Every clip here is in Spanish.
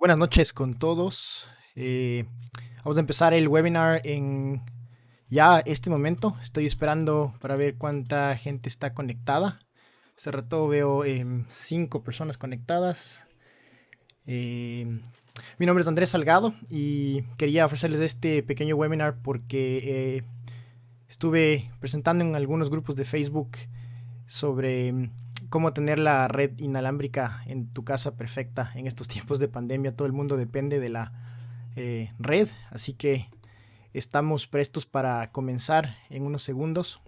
Buenas noches con todos. Vamos a empezar el webinar en ya este momento. Estoy esperando para ver cuánta gente está conectada. Hace rato veo 5 personas conectadas. Mi nombre es Andrés Salgado y quería ofrecerles este pequeño webinar porque estuve presentando en algunos grupos de Facebook sobre cómo tener la red inalámbrica en tu casa perfecta en estos tiempos de pandemia. Todo el mundo depende de la red, así que estamos prestos para comenzar en unos segundos.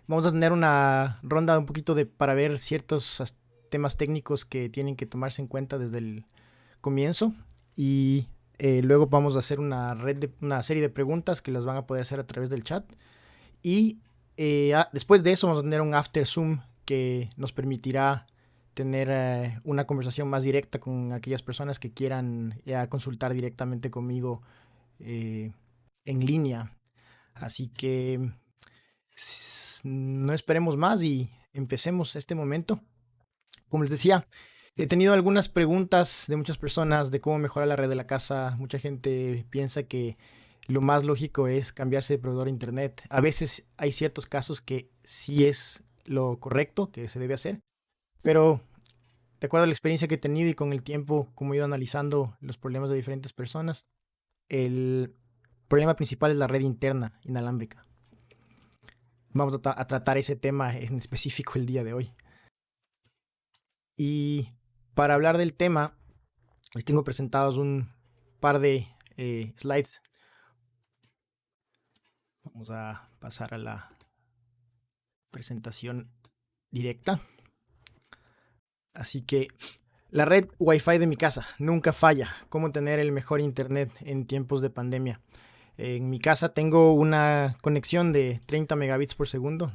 Vamos a tener una ronda un poquito para ver ciertos temas técnicos que tienen que tomarse en cuenta desde el comienzo y luego vamos a hacer una serie de preguntas que las van a poder hacer a través del chat y después de eso vamos a tener un after Zoom que nos permitirá tener una conversación más directa con aquellas personas que quieran consultar directamente conmigo en línea. Así que no esperemos más y empecemos este momento. Como les decía, he tenido algunas preguntas de muchas personas de cómo mejorar la red de la casa. Mucha gente piensa que lo más lógico es cambiarse de proveedor de internet. A veces hay ciertos casos que sí es lo correcto que se debe hacer, pero de acuerdo a la experiencia que he tenido y con el tiempo, como he ido analizando los problemas de diferentes personas, el problema principal es la red interna inalámbrica. Vamos a tratar ese tema en específico el día de hoy. Y para hablar del tema, les tengo presentados un par de slides. Vamos a pasar a la presentación directa. Así que la red Wi-Fi de mi casa nunca falla. ¿Cómo tener el mejor internet en tiempos de pandemia? En mi casa tengo una conexión de 30 megabits por segundo.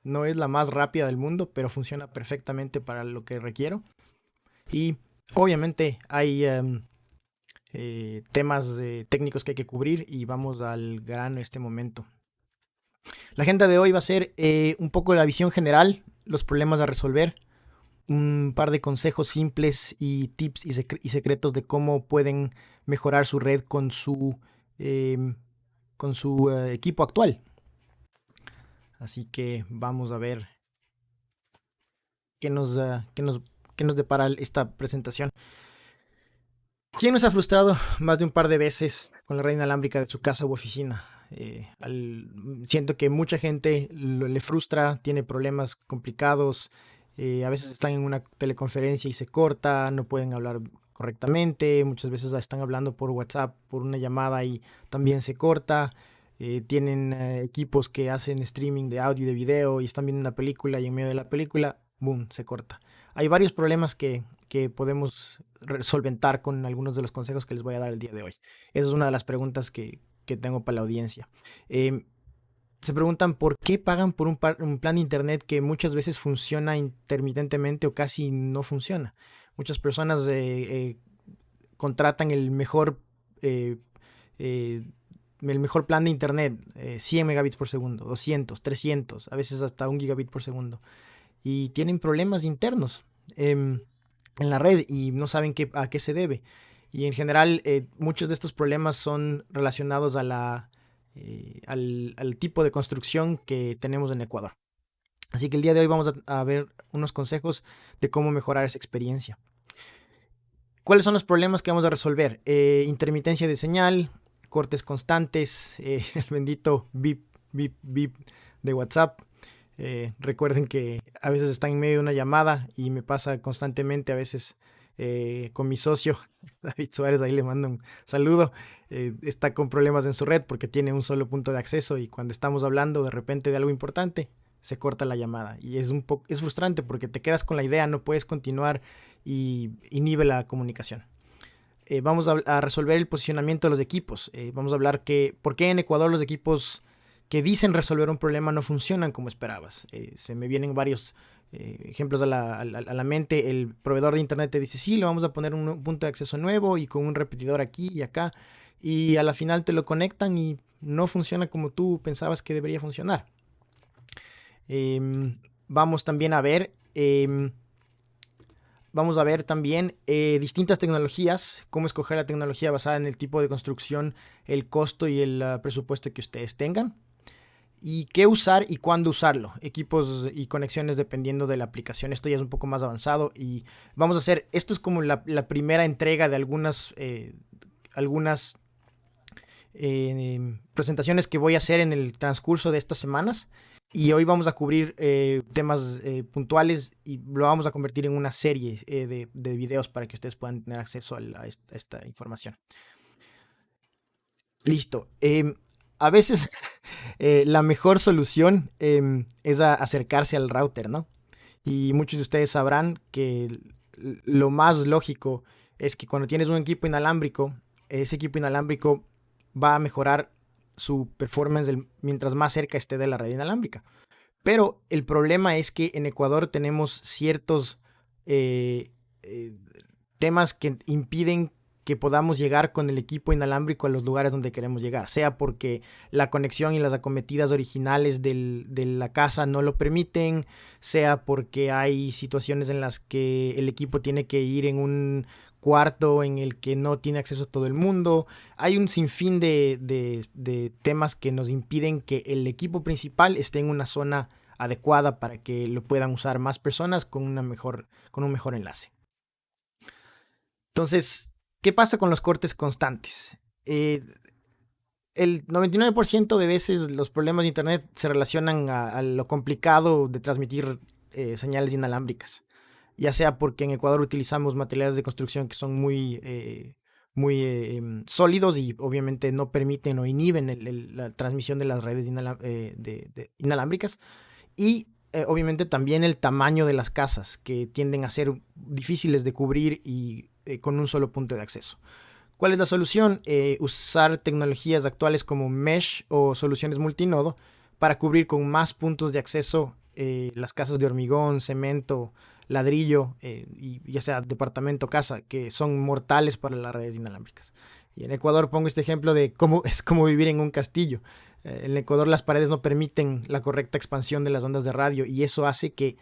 No es la más rápida del mundo, pero funciona perfectamente para lo que requiero. Y obviamente hay temas técnicos que hay que cubrir y vamos al grano en este momento. La agenda de hoy va a ser un poco la visión general, los problemas a resolver, un par de consejos simples y tips y secretos de cómo pueden mejorar su red eh, con su equipo actual. Así que vamos a ver qué qué nos depara esta presentación. ¿Quién nos ha frustrado más de un par de veces con la red inalámbrica de su casa u oficina? Siento que mucha gente le frustra, tiene problemas complicados, a veces están en una teleconferencia y se corta, no pueden hablar correctamente, muchas veces están hablando por WhatsApp, por una llamada y también se corta. Tienen equipos que hacen streaming de audio y de video y están viendo una película y en medio de la película, boom, se corta. Hay varios problemas que podemos solventar con algunos de los consejos que les voy a dar el día de hoy. Esa es una de las preguntas que tengo para la audiencia. Se preguntan por qué pagan por un plan de internet que muchas veces funciona intermitentemente o casi no funciona. Muchas personas contratan eh, eh, el mejor plan de internet, 100 megabits por segundo, 200, 300, a veces hasta 1 gigabit por segundo. Y tienen problemas internos en la red y no saben a qué se debe. Y en general, muchos de estos problemas son relacionados al tipo de construcción que tenemos en Ecuador. Así que el día de hoy vamos a ver unos consejos de cómo mejorar esa experiencia. ¿Cuáles son los problemas que vamos a resolver? Intermitencia de señal, cortes constantes, el bendito beep, beep, beep de WhatsApp. Recuerden que a veces están en medio de una llamada y me pasa constantemente, a veces con mi socio, David Suárez, ahí le mando un saludo, está con problemas en su red porque tiene un solo punto de acceso y cuando estamos hablando de repente de algo importante, se corta la llamada y es frustrante porque te quedas con la idea, no puedes continuar y inhibe la comunicación. Vamos a resolver el posicionamiento de los equipos. Vamos a hablar por qué en Ecuador los equipos que dicen resolver un problema no funcionan como esperabas. Se me vienen varios ejemplos a la mente. El proveedor de internet te dice, sí, le vamos a poner un punto de acceso nuevo y con un repetidor aquí y acá. Y a la final te lo conectan y no funciona como tú pensabas que debería funcionar. Vamos también a ver... Vamos a ver también distintas tecnologías, cómo escoger la tecnología basada en el tipo de construcción, el costo y el presupuesto que ustedes tengan. Y qué usar y cuándo usarlo. Equipos y conexiones dependiendo de la aplicación. Esto ya es un poco más avanzado y vamos a hacer, esto es como la primera entrega de algunas presentaciones que voy a hacer en el transcurso de estas semanas. Y hoy vamos a cubrir temas puntuales y lo vamos a convertir en una serie de videos para que ustedes puedan tener acceso a esta información. Listo. A veces la mejor solución es acercarse al router, ¿no? Y muchos de ustedes sabrán que lo más lógico es que cuando tienes un equipo inalámbrico, ese equipo inalámbrico va a mejorar su performance mientras más cerca esté de la red inalámbrica. Pero el problema es que en Ecuador tenemos ciertos temas que impiden que podamos llegar con el equipo inalámbrico a los lugares donde queremos llegar, sea porque la conexión y las acometidas originales de la casa no lo permiten, sea porque hay situaciones en las que el equipo tiene que ir en un cuarto en el que no tiene acceso todo el mundo. Hay un sinfín de temas que nos impiden que el equipo principal esté en una zona adecuada para que lo puedan usar más personas con un mejor enlace. Entonces, ¿qué pasa con los cortes constantes? El 99% de veces los problemas de internet se relacionan a lo complicado de transmitir señales inalámbricas. Ya sea porque en Ecuador utilizamos materiales de construcción que son muy sólidos y obviamente no permiten o inhiben la transmisión de las redes inalámbricas. Y obviamente también el tamaño de las casas, que tienden a ser difíciles de cubrir y con un solo punto de acceso. ¿Cuál es la solución? Usar tecnologías actuales como Mesh o soluciones multinodo para cubrir con más puntos de acceso las casas de hormigón, cemento, ladrillo, y ya sea departamento, casa, que son mortales para las redes inalámbricas. Y en Ecuador pongo este ejemplo de cómo es como vivir en un castillo. En Ecuador las paredes no permiten la correcta expansión de las ondas de radio y eso hace que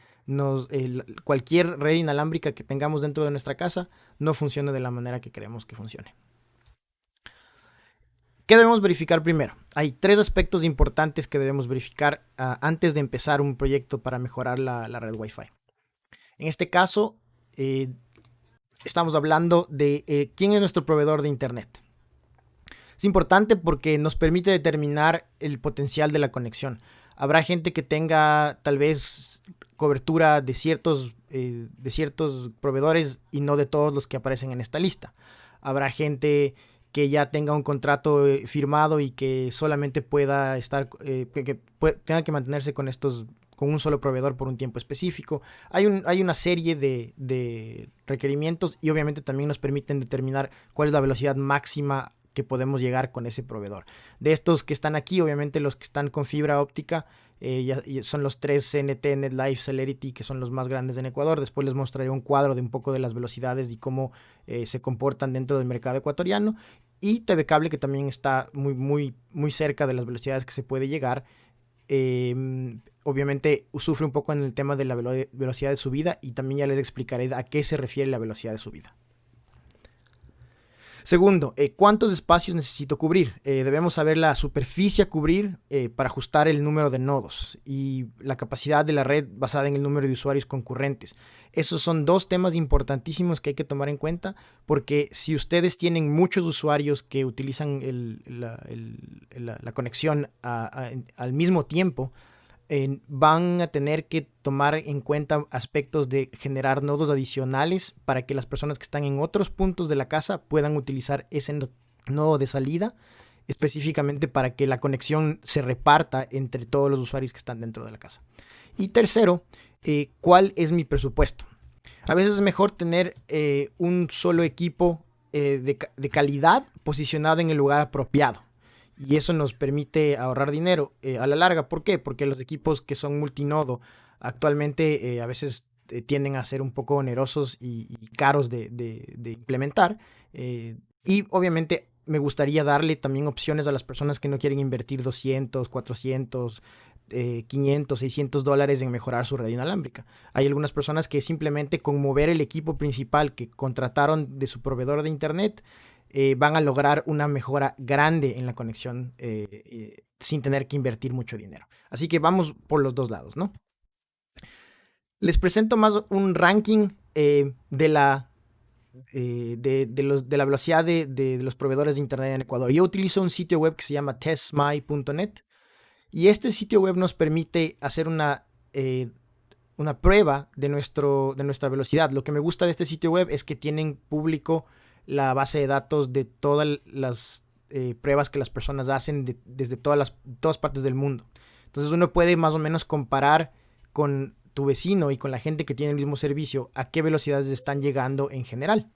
cualquier red inalámbrica que tengamos dentro de nuestra casa no funcione de la manera que queremos que funcione. ¿Qué debemos verificar primero? Hay tres aspectos importantes que debemos verificar antes de empezar un proyecto para mejorar la red Wi-Fi. En este caso, estamos hablando de quién es nuestro proveedor de Internet. Es importante porque nos permite determinar el potencial de la conexión. Habrá gente que tenga tal vez cobertura de ciertos proveedores y no de todos los que aparecen en esta lista. Habrá gente que ya tenga un contrato firmado y que solamente pueda estar, tenga que mantenerse con un solo proveedor por un tiempo específico. Hay una serie de requerimientos y obviamente también nos permiten determinar cuál es la velocidad máxima que podemos llegar con ese proveedor. De estos que están aquí, obviamente los que están con fibra óptica son los 3 CNT, NetLife, Celerity, que son los más grandes en Ecuador. Después les mostraré un cuadro de un poco de las velocidades y cómo se comportan dentro del mercado ecuatoriano. Y TV Cable, que también está muy cerca de las velocidades que se puede llegar. Obviamente sufre un poco en el tema de la velocidad de subida y también ya les explicaré a qué se refiere la velocidad de subida. Segundo, ¿cuántos espacios necesito cubrir? Debemos saber la superficie a cubrir para ajustar el número de nodos y la capacidad de la red basada en el número de usuarios concurrentes. Esos son dos temas importantísimos que hay que tomar en cuenta porque si ustedes tienen muchos usuarios que utilizan la conexión al mismo tiempo, van a tener que tomar en cuenta aspectos de generar nodos adicionales para que las personas que están en otros puntos de la casa puedan utilizar ese nodo de salida específicamente para que la conexión se reparta entre todos los usuarios que están dentro de la casa. Y tercero, ¿cuál es mi presupuesto? A veces es mejor tener un solo equipo de calidad posicionado en el lugar apropiado. Y eso nos permite ahorrar dinero a la larga. ¿Por qué? Porque los equipos que son multinodo actualmente a veces tienden a ser un poco onerosos y caros de implementar. Y obviamente me gustaría darle también opciones a las personas que no quieren invertir 200, 400, 500, $600 en mejorar su red inalámbrica. Hay algunas personas que simplemente con mover el equipo principal que contrataron de su proveedor de internet van a lograr una mejora grande en la conexión sin tener que invertir mucho dinero. Así que vamos por los dos lados, ¿no? Les presento más un ranking de la velocidad de los proveedores de internet en Ecuador. Yo utilizo un sitio web que se llama testmy.net y este sitio web nos permite hacer una prueba de nuestra velocidad. Lo que me gusta de este sitio web es que tienen público la base de datos de todas las pruebas que las personas hacen desde todas partes del mundo. Entonces uno puede más o menos comparar con tu vecino y con la gente que tiene el mismo servicio a qué velocidades están llegando en general.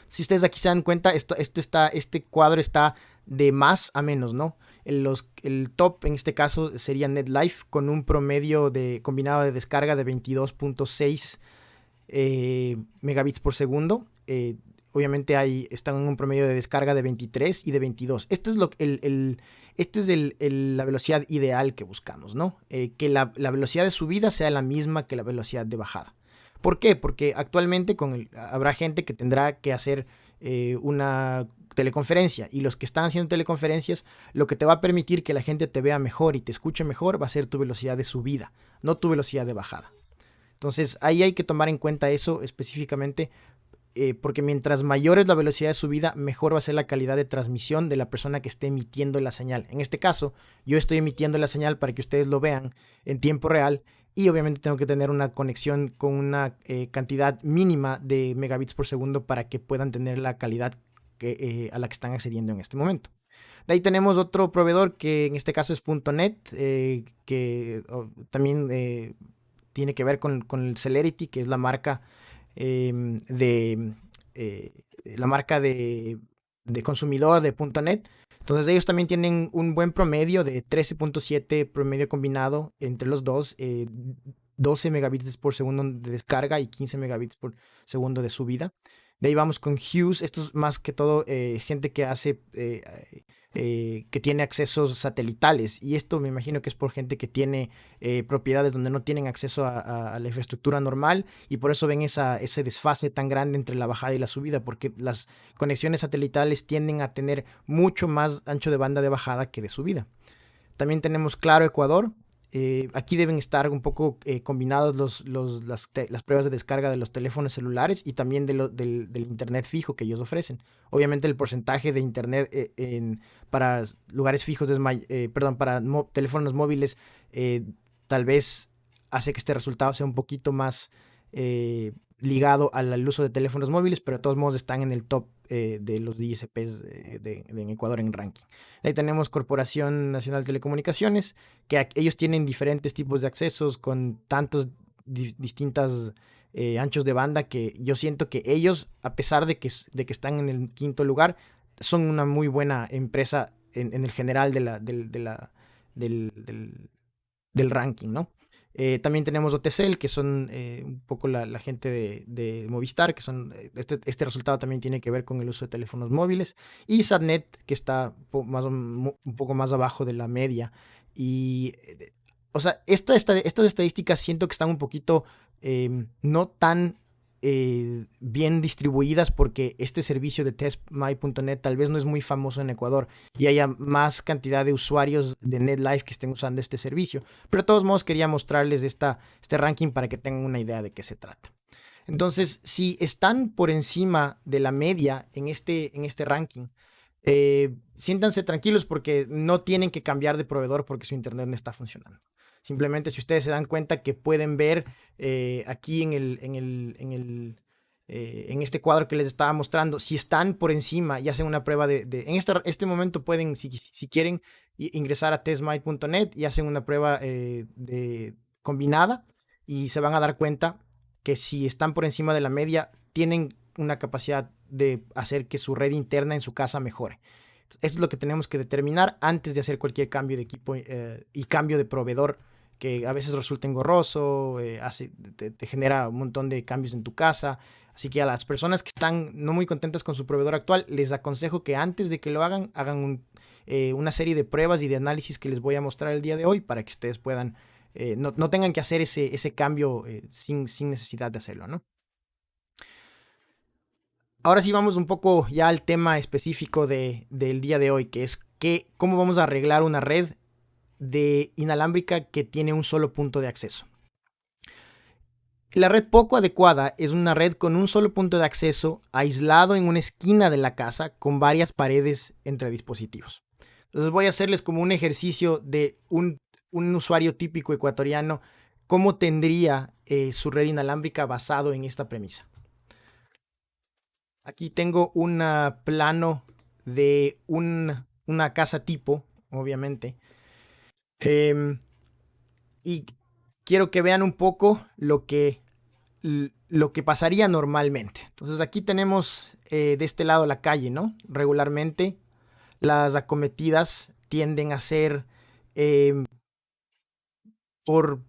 Si ustedes aquí se dan cuenta, este cuadro está de más a menos, ¿no? El top en este caso sería NetLife con un promedio combinado de descarga de 22.6 megabits por segundo. Obviamente están en un promedio de descarga de 23 y de 22. Esta es la velocidad ideal que buscamos, ¿no? Que la velocidad de subida sea la misma que la velocidad de bajada. ¿Por qué? Porque actualmente habrá gente que tendrá que hacer una teleconferencia y los que están haciendo teleconferencias, lo que te va a permitir que la gente te vea mejor y te escuche mejor va a ser tu velocidad de subida, no tu velocidad de bajada. Entonces ahí hay que tomar en cuenta eso específicamente porque mientras mayor es la velocidad de subida, mejor va a ser la calidad de transmisión de la persona que esté emitiendo la señal. En este caso, yo estoy emitiendo la señal para que ustedes lo vean en tiempo real y obviamente tengo que tener una conexión con una cantidad mínima de megabits por segundo para que puedan tener la calidad a la que están accediendo en este momento. De ahí tenemos otro proveedor que en este caso es .net, que también tiene que ver con el Celerity, que es la marca de de consumidor de .NET. Entonces ellos también tienen un buen promedio de 13.7 promedio combinado entre los dos, 12 megabits por segundo de descarga y 15 megabits por segundo de subida. De ahí vamos con Hughes. Esto es más que todo gente que hace que tiene accesos satelitales, y esto me imagino que es por gente que tiene propiedades donde no tienen acceso a la infraestructura normal, y por eso ven ese desfase tan grande entre la bajada y la subida, porque las conexiones satelitales tienden a tener mucho más ancho de banda de bajada que de subida. También tenemos Claro Ecuador. Aquí deben estar un poco combinados las pruebas de descarga de los teléfonos celulares y también del internet fijo que ellos ofrecen. Obviamente el porcentaje de internet para lugares fijos para teléfonos móviles tal vez hace que este resultado sea un poquito más ligado al uso de teléfonos móviles, pero de todos modos están en el top de los ISPs en Ecuador en ranking. Ahí tenemos Corporación Nacional de Telecomunicaciones, que ellos tienen diferentes tipos de accesos con tantos distintos anchos de banda, que yo siento que ellos, a pesar de que están en el quinto lugar, son una muy buena empresa en el general del ranking, ¿no? También tenemos OTCL, que son un poco la gente de Movistar, que son este resultado también tiene que ver con el uso de teléfonos móviles. Y Satnet, que está un poco más abajo de la media. Y, o sea, estas estadísticas siento que están un poquito no tan bien distribuidas, porque este servicio de testmy.net tal vez no es muy famoso en Ecuador y haya más cantidad de usuarios de NetLife que estén usando este servicio, pero de todos modos quería mostrarles este ranking para que tengan una idea de qué se trata. Entonces, si están por encima de la media en este ranking, siéntanse tranquilos, porque no tienen que cambiar de proveedor porque su internet no está funcionando. Simplemente, si ustedes se dan cuenta que pueden ver aquí en este cuadro que les estaba mostrando, si están por encima y hacen una prueba en este momento pueden, si quieren, ingresar a testmy.net y hacen una prueba combinada, y se van a dar cuenta que si están por encima de la media, tienen una capacidad de hacer que su red interna en su casa mejore. Esto es lo que tenemos que determinar antes de hacer cualquier cambio de equipo y cambio de proveedor, que a veces resulta engorroso, te genera un montón de cambios en tu casa. Así que a las personas que están no muy contentas con su proveedor actual, les aconsejo que antes de que lo hagan una serie de pruebas y de análisis que les voy a mostrar el día de hoy, para que ustedes puedan, no tengan que hacer ese cambio sin necesidad de hacerlo, ¿no? Ahora sí vamos un poco ya al tema específico del día de hoy, que es cómo vamos a arreglar una red inalámbrica que tiene un solo punto de acceso. La red poco adecuada es una red con un solo punto de acceso aislado en una esquina de la casa con varias paredes entre dispositivos. Entonces voy a hacerles como un ejercicio de un usuario típico ecuatoriano, cómo tendría su red inalámbrica basado en esta premisa. Aquí tengo un plano de una casa tipo, obviamente. Y quiero que vean un poco lo que pasaría normalmente. Entonces aquí tenemos de este lado la calle, ¿no? Regularmente las acometidas tienden a ser por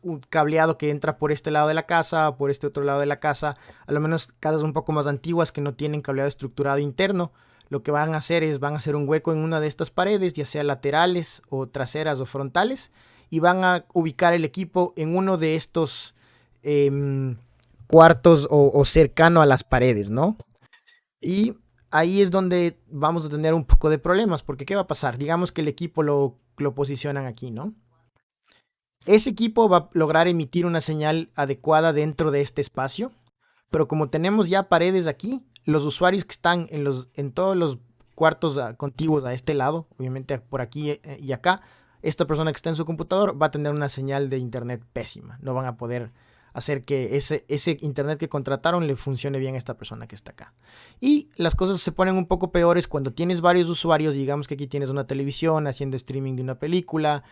un cableado que entra por este lado de la casa o por este otro lado de la casa. A lo menos casas un poco más antiguas que no tienen cableado estructurado interno, lo que van a hacer es hacer un hueco en una de estas paredes, ya sea laterales o traseras o frontales, y van a ubicar el equipo en uno de estos cuartos o cercano a las paredes, ¿no? Y ahí es donde vamos a tener un poco de problemas, porque ¿qué va a pasar? Digamos que el equipo lo posicionan aquí, ¿no? Ese equipo va a lograr emitir una señal adecuada dentro de este espacio, pero como tenemos ya paredes aquí, los usuarios que están en todos los cuartos contiguos a este lado, obviamente por aquí y acá, esta persona que está en su computador va a tener una señal de internet pésima. No van a poder hacer que ese internet que contrataron le funcione bien a esta persona que está acá. Y las cosas se ponen un poco peores cuando tienes varios usuarios. Digamos que aquí tienes una televisión haciendo streaming de una película.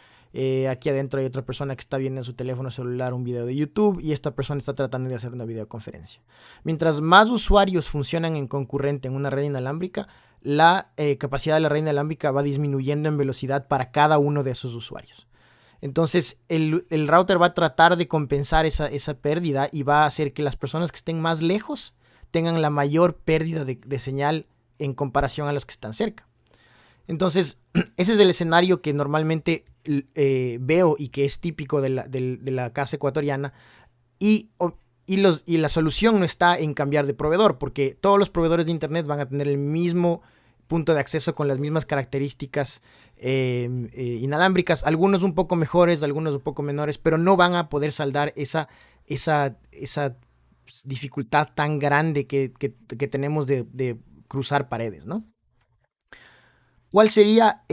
Aquí adentro hay otra persona que está viendo en su teléfono celular un video de YouTube, y esta persona está tratando de hacer una videoconferencia. Mientras más usuarios funcionan en concurrente en una red inalámbrica, la capacidad de la red inalámbrica va disminuyendo en velocidad para cada uno de esos usuarios. Entonces el router va a tratar de compensar esa pérdida y va a hacer que las personas que estén más lejos tengan la mayor pérdida de señal en comparación a los que están cerca. Entonces ese es el escenario que normalmente veo y que es típico de la casa ecuatoriana. Y la solución no está en cambiar de proveedor, porque todos los proveedores de internet van a tener el mismo punto de acceso con las mismas características inalámbricas, algunos un poco mejores, algunos un poco menores, pero no van a poder saldar esa dificultad tan grande que tenemos de cruzar paredes, ¿no? ¿Cuál sería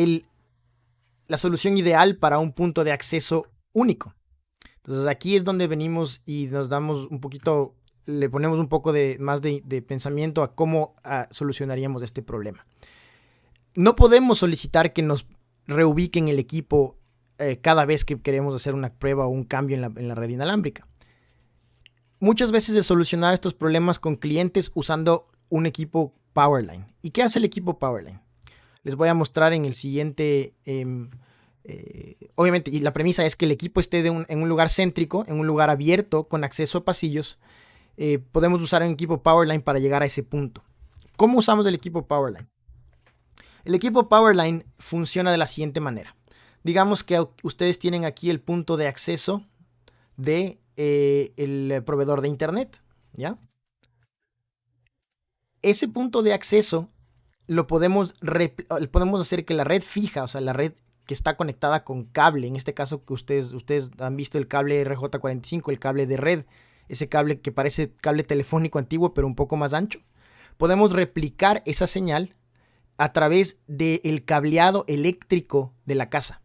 la solución ideal para un punto de acceso único? Entonces aquí es donde venimos y nos damos un poquito, le ponemos un poco más de pensamiento a cómo solucionaríamos este problema. No podemos solicitar que nos reubiquen el equipo cada vez que queremos hacer una prueba o un cambio en la red inalámbrica. Muchas veces se solucionan estos problemas con clientes usando un equipo Powerline. ¿Y qué hace el equipo Powerline? Les voy a mostrar en el siguiente... obviamente, y la premisa es que el equipo esté en un lugar céntrico, en un lugar abierto, con acceso a pasillos. Podemos usar un equipo Powerline para llegar a ese punto. ¿Cómo usamos el equipo Powerline? El equipo Powerline funciona de la siguiente manera. Digamos que ustedes tienen aquí el punto de acceso de el proveedor de internet, ¿ya? Ese punto de acceso lo podemos hacer que la red fija, o sea, la red que está conectada con cable, en este caso que ustedes han visto el cable RJ45, el cable de red, ese cable que parece cable telefónico antiguo pero un poco más ancho. Podemos replicar esa señal a través del cableado eléctrico de la casa.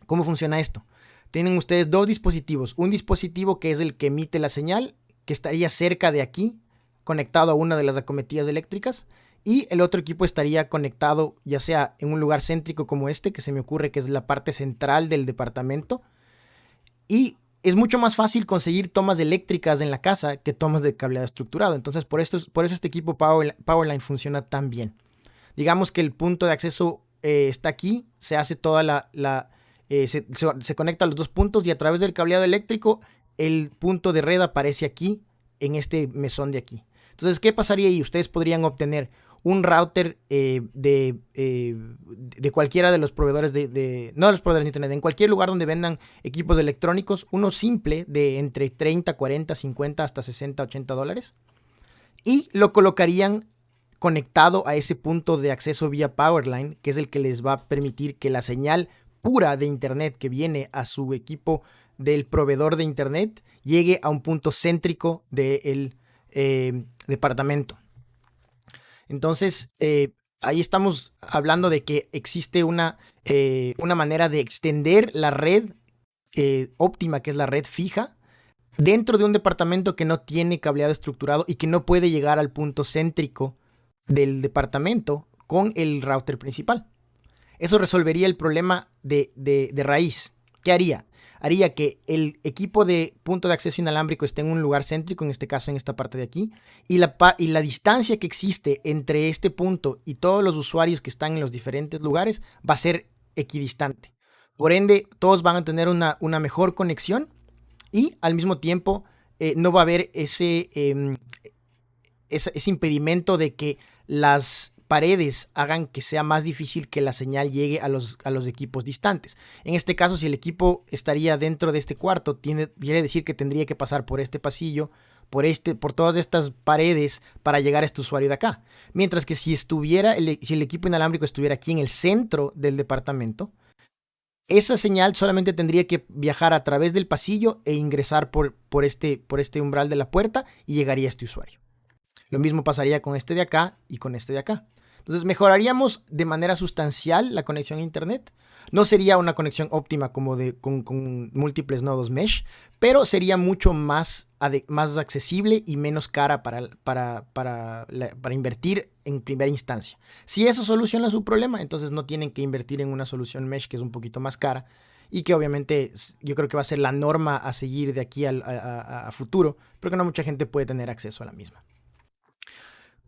¿Cómo funciona esto? Tienen ustedes dos dispositivos. Un dispositivo que es el que emite la señal, que estaría cerca de aquí, conectado a una de las acometillas eléctricas. Y el otro equipo estaría conectado ya sea en un lugar céntrico como este, que se me ocurre que es la parte central del departamento. Y es mucho más fácil conseguir tomas eléctricas en la casa que tomas de cableado estructurado. Entonces por eso este equipo Powerline funciona tan bien. Digamos que el punto de acceso está aquí, se hace toda se conecta a los dos puntos y a través del cableado eléctrico el punto de red aparece aquí en este mesón de aquí. Entonces, ¿qué pasaría ahí? Ustedes podrían obtener un router de cualquiera de los proveedores no de los proveedores de internet, en cualquier lugar donde vendan equipos electrónicos, uno simple de entre 30, 40, 50 hasta 60, 80 dólares, y lo colocarían conectado a ese punto de acceso vía Powerline, que es el que les va a permitir que la señal pura de internet que viene a su equipo del proveedor de internet llegue a un punto céntrico del departamento. Entonces, ahí estamos hablando de que existe una manera de extender la red óptima, que es la red fija, dentro de un departamento que no tiene cableado estructurado y que no puede llegar al punto céntrico del departamento con el router principal. Eso resolvería el problema de raíz. ¿Qué haría? Haría que el equipo de punto de acceso inalámbrico esté en un lugar céntrico, en este caso en esta parte de aquí, y la distancia que existe entre este punto y todos los usuarios que están en los diferentes lugares va a ser equidistante. Por ende, todos van a tener una mejor conexión y al mismo tiempo no va a haber ese impedimento de que las paredes hagan que sea más difícil que la señal llegue a los equipos distantes. En este caso, si el equipo estaría dentro de este cuarto, quiere decir que tendría que pasar por este pasillo, por todas estas paredes para llegar a este usuario de acá. Mientras que si el equipo inalámbrico estuviera aquí en el centro del departamento, esa señal solamente tendría que viajar a través del pasillo e ingresar por este umbral de la puerta y llegaría a este usuario. Lo mismo pasaría con este de acá y con este de acá. Entonces mejoraríamos de manera sustancial la conexión a internet. No sería una conexión óptima como con múltiples nodos mesh, pero sería mucho más accesible y menos cara para invertir en primera instancia. Si eso soluciona su problema, entonces no tienen que invertir en una solución mesh que es un poquito más cara y que obviamente yo creo que va a ser la norma a seguir de aquí a futuro, porque no mucha gente puede tener acceso a la misma.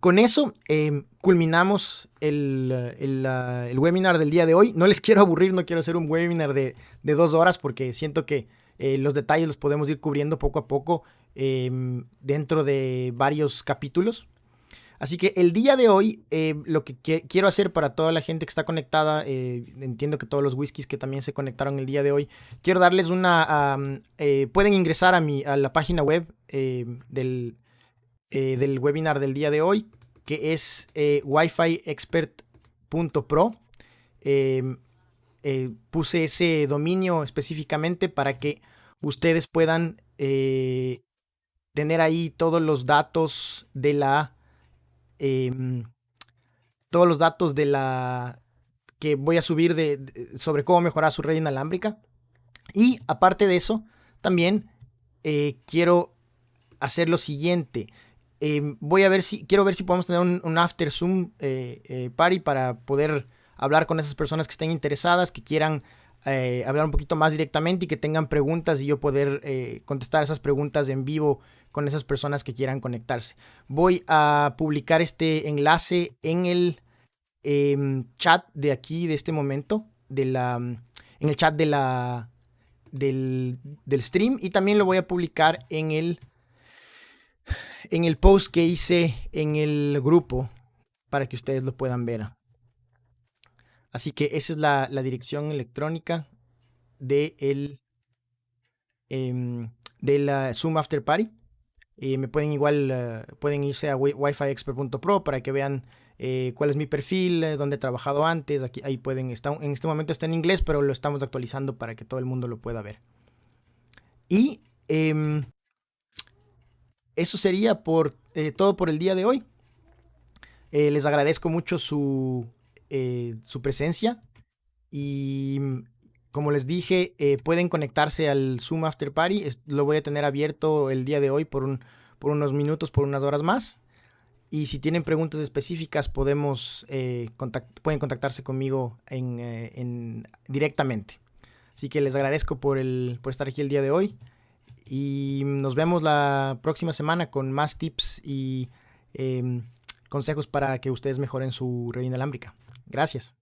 con eso culminamos el webinar del día de hoy. No les quiero aburrir, no quiero hacer un webinar de 2 horas porque siento que los detalles los podemos ir cubriendo poco a poco dentro de varios capítulos. Así que el día de hoy lo que quiero hacer para toda la gente que está conectada, entiendo que todos los whiskies que también se conectaron el día de hoy, quiero darles pueden ingresar a la página web del webinar del día de hoy, que es wifiexpert.pro. Puse ese dominio específicamente para que ustedes puedan tener ahí todos los datos de la que voy a subir sobre cómo mejorar su red inalámbrica. Y aparte de eso, también quiero hacer lo siguiente. Quiero ver si podemos tener un after Zoom party para poder hablar con esas personas que estén interesadas, que quieran hablar un poquito más directamente y que tengan preguntas y yo poder contestar esas preguntas en vivo con esas personas que quieran conectarse. Voy a publicar este enlace en el chat de aquí, de este momento, en el chat del stream, y también lo voy a publicar en el post que hice en el grupo para que ustedes lo puedan ver. Así que esa es la dirección electrónica de la Zoom After Party. Me pueden pueden irse a wifiexpert.pro para que vean cuál es mi perfil, dónde he trabajado antes. Ahí en este momento está en inglés, pero lo estamos actualizando para que todo el mundo lo pueda ver. Y eso sería todo por el día de hoy. Les agradezco mucho su presencia y como les dije, pueden conectarse al Zoom After Party. Lo voy a tener abierto el día de hoy por unos minutos, por unas horas más. Y si tienen preguntas específicas, pueden contactarse conmigo directamente. Así que les agradezco por estar aquí el día de hoy. Y nos vemos la próxima semana con más tips y consejos para que ustedes mejoren su red inalámbrica. Gracias.